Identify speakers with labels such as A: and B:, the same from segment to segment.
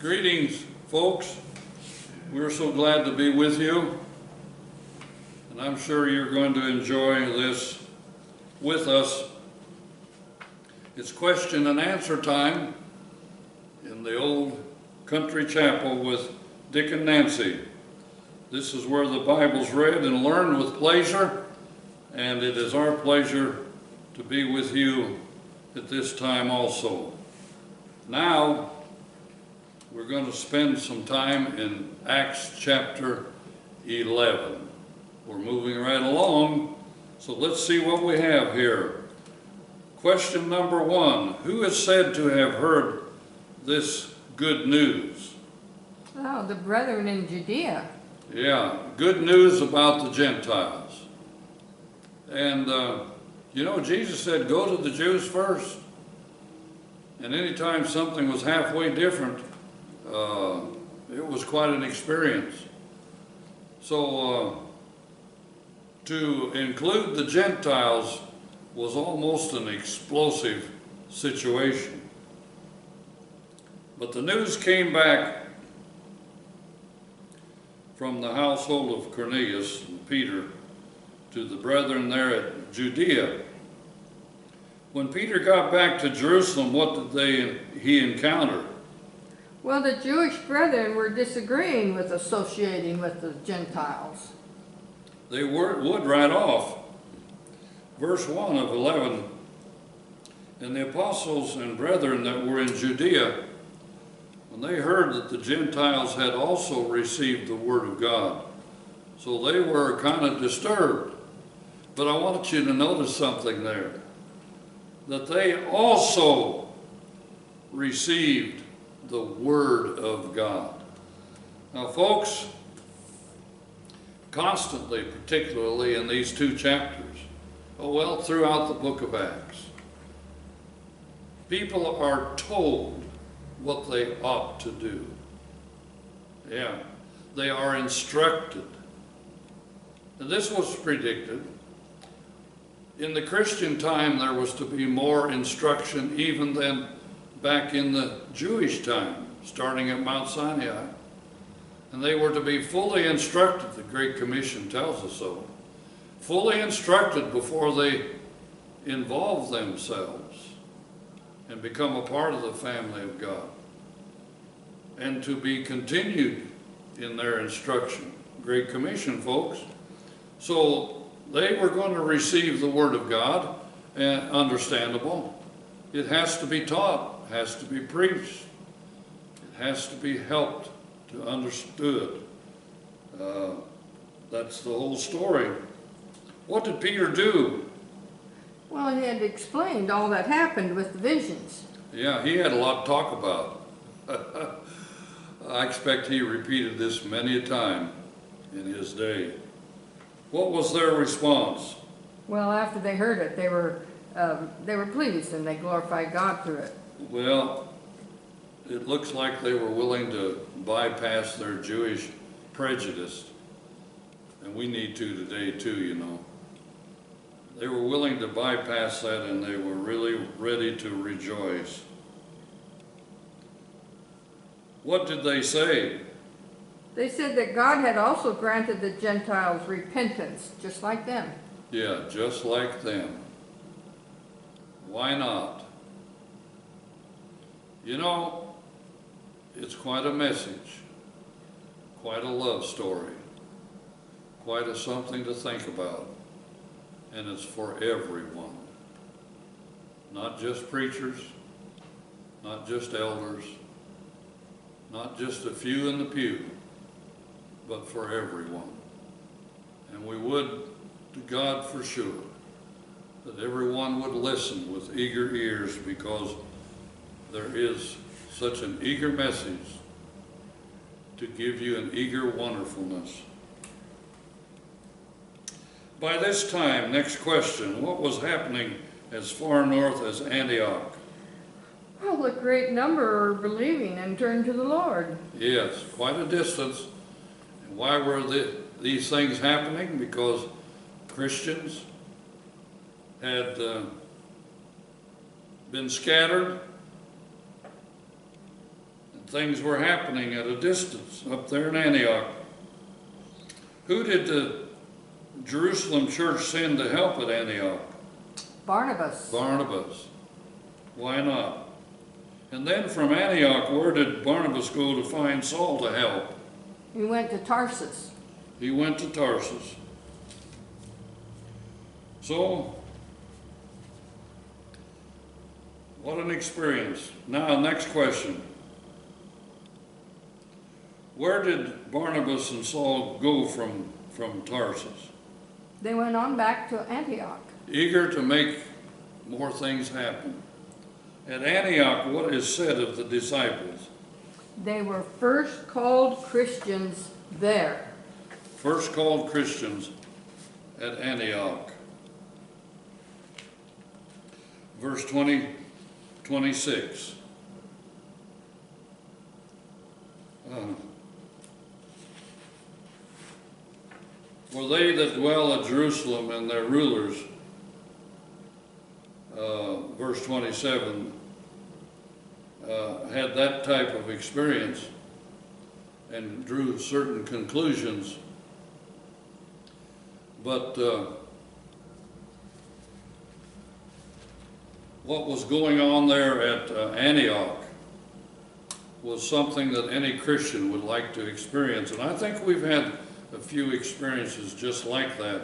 A: Greetings, folks. We're so glad to be with you, and I'm sure you're going to enjoy this with us. It's question and answer time in the old country chapel with Dick and Nancy. This is where the Bible's read and learned with pleasure, and it is our pleasure to be with you at this time also. Now, we're going to spend some time in Acts chapter 11. We're moving right along, so let's see what we have here. Question number 1, who is said to have heard this good news?
B: Oh, the brethren in Judea.
A: Yeah, good news about the Gentiles. And, Jesus said, go to the Jews first. And anytime something was halfway different, it was quite an experience. So, to include the Gentiles was almost an explosive situation. But the news came back from the household of Cornelius and Peter to the brethren there at Judea. When Peter got back to Jerusalem, what did he encounter?
B: Well, the Jewish brethren were disagreeing with associating with the Gentiles.
A: They would right off. Verse 1 of 11, and the apostles and brethren that were in Judea, when they heard that the Gentiles had also received the word of God, so they were kind of disturbed. But I want you to notice something there, that they also received the Word of God. Now, folks, constantly, particularly in these 2 chapters, throughout the book of Acts, people are told what they ought to do. Yeah, they are instructed. And this was predicted. In the Christian time, there was to be more instruction even than back in the Jewish time, starting at Mount Sinai. And they were to be fully instructed, the Great Commission tells us so. Fully instructed before they involve themselves and become a part of the family of God. And to be continued in their instruction. Great Commission, folks. So they were going to receive the Word of God, and understandable. It has to be taught. Has to be preached. It has to be helped to understood. That's the whole story. What did Peter do?
B: Well, he had explained all that happened with the visions.
A: Yeah, he had a lot to talk about. I expect he repeated this many a time in his day. What was their response?
B: Well, after they heard it, they were pleased and they glorified God through it.
A: Well, it looks like they were willing to bypass their Jewish prejudice, and we need to today too, They were willing to bypass that, and they were really ready to rejoice. What did they say?
B: They said that God had also granted the Gentiles repentance, just like them.
A: Yeah, just like them. Why not? It's quite a message, quite a love story, quite a something to think about, and it's for everyone. Not just preachers, not just elders, not just a few in the pew, but for everyone. And we would, to God for sure, that everyone would listen with eager ears, because there is such an eager message to give you an eager wonderfulness. By this time, next question, what was happening as far north as Antioch?
B: Well, a great number are believing and turned to the Lord.
A: Yes, quite a distance. And why were these things happening? Because Christians had been scattered, things were happening at a distance up there in Antioch. Who did the Jerusalem church send to help at Antioch?
B: Barnabas.
A: Barnabas. Why not? And then from Antioch, where did Barnabas go to find Saul to help?
B: He went to Tarsus.
A: He went to Tarsus. So, what an experience. Now, next question. Where did Barnabas and Saul go from Tarsus?
B: They went on back to Antioch.
A: Eager to make more things happen. At Antioch, what is said of the disciples?
B: They were first called Christians there.
A: First called Christians at Antioch. Verse 26. For they that dwell at Jerusalem and their rulers, verse 27, had that type of experience and drew certain conclusions. But what was going on there at Antioch was something that any Christian would like to experience. And I think we've had a few experiences just like that.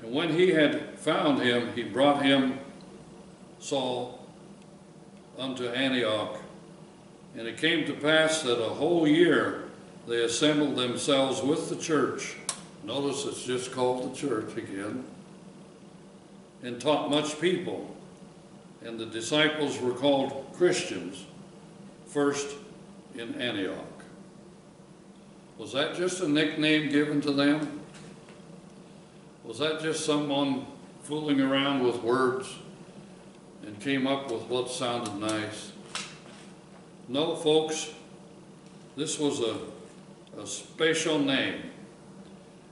A: And when he had found him, he brought him, Saul, unto Antioch. And it came to pass that a whole year they assembled themselves with the church. Notice it's just called the church again. And taught much people. And the disciples were called Christians first in Antioch. Was that just a nickname given to them? Was that just someone fooling around with words and came up with what sounded nice? No, folks, this was a special name.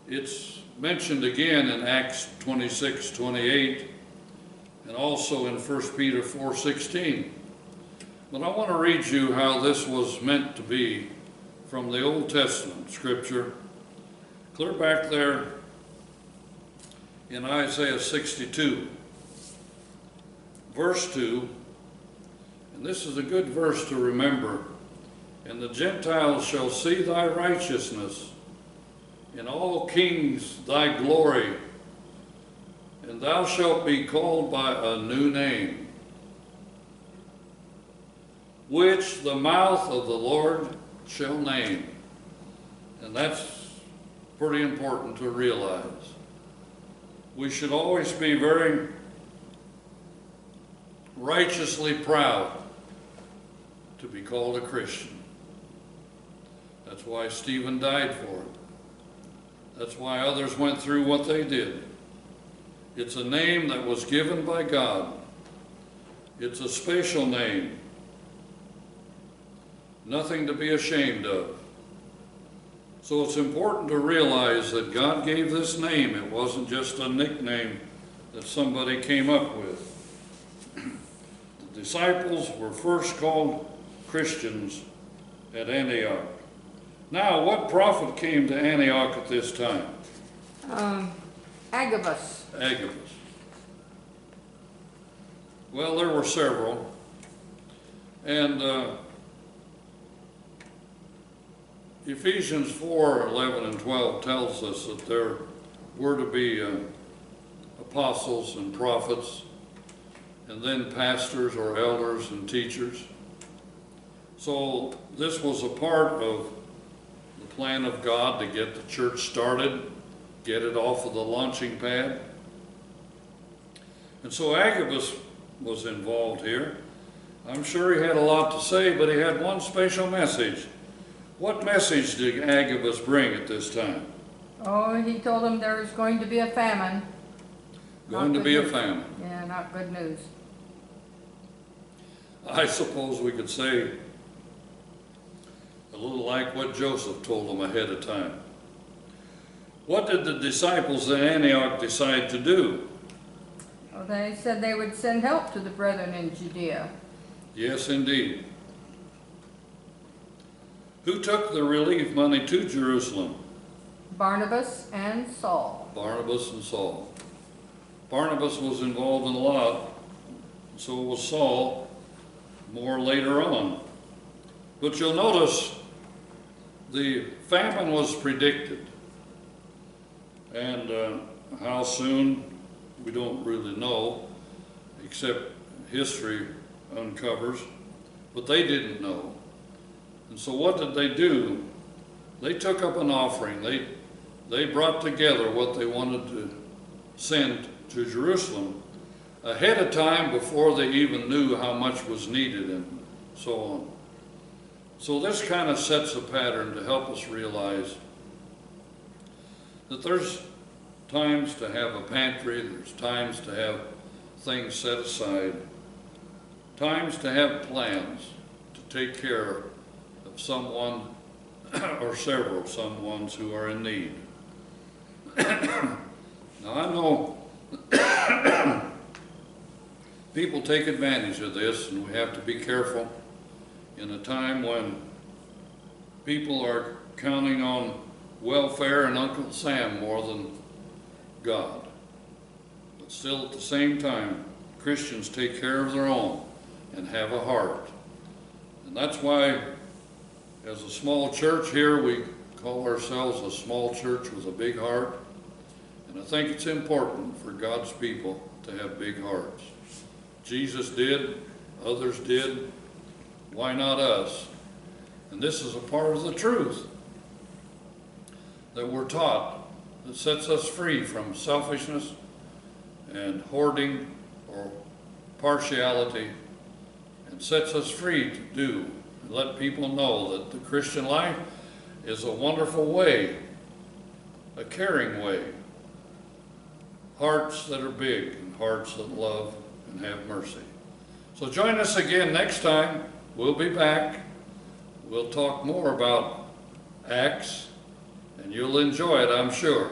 A: It's mentioned again in Acts 26:28 and also in 1 Peter 4:16. But I want to read you how this was meant to be from the Old Testament scripture, clear back there in Isaiah 62, verse 2, and this is a good verse to remember. And the Gentiles shall see thy righteousness, and all kings thy glory, and thou shalt be called by a new name, which the mouth of the Lord shall name. And that's pretty important to realize. We should always be very righteously proud to be called a Christian. That's why Stephen died for it. That's why others went through what they did. It's a name that was given by God. It's a special name. Nothing to be ashamed of. So it's important to realize that God gave this name. It wasn't just a nickname that somebody came up with. The disciples were first called Christians at Antioch. Now, what prophet came to Antioch at this time?
B: Agabus.
A: Agabus. Well, there were several. And Ephesians 4:11 and 12 tells us that there were to be apostles and prophets, and then pastors or elders and teachers. So this was a part of the plan of God to get the church started, get it off of the launching pad. And so Agabus was involved here. I'm sure he had a lot to say, but he had one special message. What message did Agabus bring at this time?
B: Oh, he told them there was going to be a famine.
A: Going to be a famine.
B: Yeah, not good news.
A: I suppose we could say a little like what Joseph told them ahead of time. What did the disciples in Antioch decide to do?
B: Well, they said they would send help to the brethren in Judea.
A: Yes, indeed. Who took the relief money to Jerusalem?
B: Barnabas and Saul.
A: Barnabas and Saul. Barnabas was involved in a lot, so was Saul more later on. But you'll notice the famine was predicted. And how soon, we don't really know, except history uncovers, but they didn't know. And so what did they do? They took up an offering. They brought together what they wanted to send to Jerusalem ahead of time before they even knew how much was needed and so on. So this kind of sets a pattern to help us realize that there's times to have a pantry, there's times to have things set aside, times to have plans to take care of someone or several someones who are in need. Now I know people take advantage of this, and we have to be careful in a time when people are counting on welfare and Uncle Sam more than God. But still at the same time, Christians take care of their own and have a heart. And that's why, as a small church here, we call ourselves a small church with a big heart. And I think it's important for God's people to have big hearts. Jesus did, others did, why not us? And this is a part of the truth that we're taught that sets us free from selfishness and hoarding or partiality, and sets us free to do and let people know that the Christian life is a wonderful way, a caring way. Hearts that are big and hearts that love and have mercy. So join us again next time. We'll be back. We'll talk more about Acts, and you'll enjoy it, I'm sure.